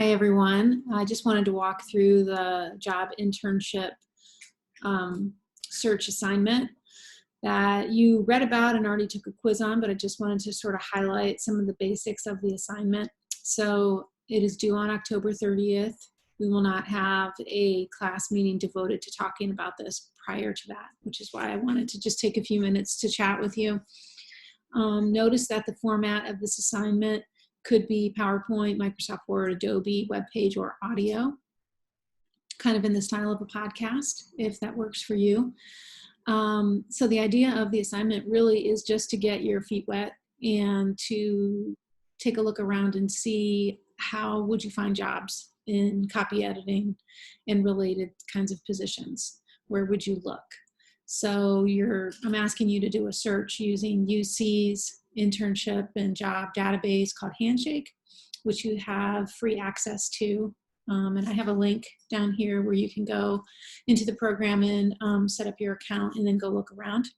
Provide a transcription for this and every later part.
Hi, everyone. I just wanted to walk through the job internship search assignment that you read about and already took a quiz on, but I just wanted to sort of highlight some of the basics of the assignment. So it is due on October 30th. We will not have a class meeting devoted to talking about this prior to that, which is why I wanted to just take a few minutes to chat with you. Notice that the format of this assignment could be PowerPoint, Microsoft Word, Adobe, web page, or audio, kind of in the style of a podcast, if that works for you. So the idea of the assignment really is just to get your feet wet and to take a look around and see how would you find jobs in copy editing and related kinds of positions. Where would you look? So I'm asking you to do a search using UC's internship and job database called Handshake, which you have free access to. And I have a link down here where you can go into the program and set up your account and then go look around.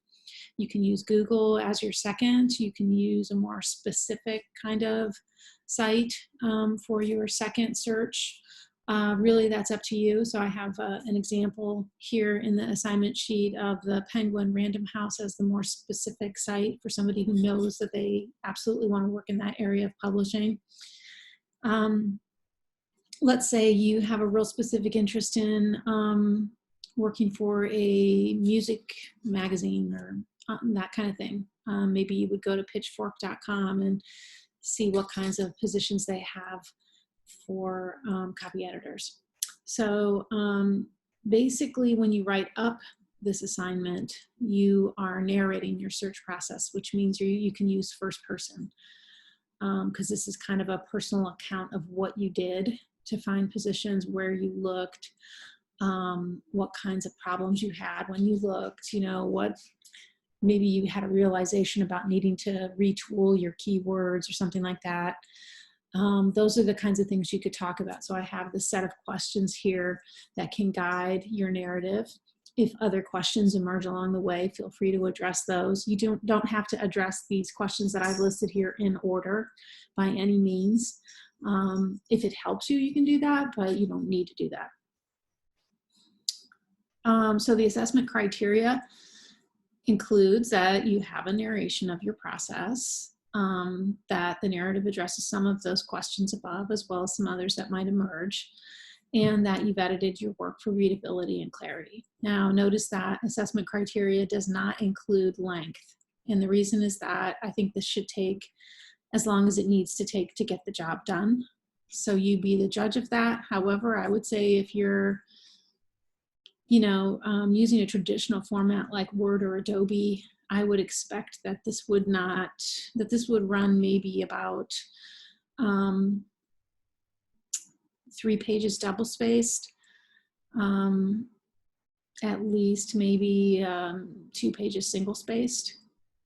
You can use Google as your second. You can use a more specific kind of site for your second search. Really, that's up to you. So I have an example here in the assignment sheet of the Penguin Random House as the more specific site for somebody who knows that they absolutely want to work in that area of publishing. Let's say you have a real specific interest in working for a music magazine or that kind of thing. Maybe you would go to pitchfork.com and see what kinds of positions they have for copy editors. So basically, when you write up this assignment, you are narrating your search process, which means you can use first person, because this is kind of a personal account of what you did to find positions, where you looked, what kinds of problems you had when you looked, what maybe you had a realization about needing to retool your keywords or something like that. Those are the kinds of things you could talk about. So I have the set of questions here that can guide your narrative. If other questions emerge along the way, feel free to address those. You don't have to address these questions that I've listed here in order by any means. If it helps you, you can do that, but you don't need to do that. So the assessment criteria includes that you have a narration of your process, that the narrative addresses some of those questions above, as well as some others that might emerge, and that you've edited your work for readability and clarity. Now, notice that assessment criteria does not include length. And the reason is that I think this should take as long as it needs to take to get the job done. So you be the judge of that. However, I would say if you're using a traditional format like Word or Adobe, I would expect that this would run maybe about 3 pages double spaced, at least maybe 2 pages single spaced,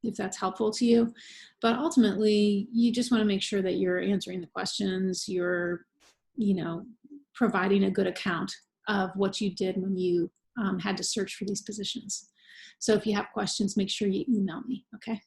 if that's helpful to you. But ultimately, you just want to make sure that you're answering the questions, you're, providing a good account of what you did when you had to search for these positions. So if you have questions, make sure you email me, okay?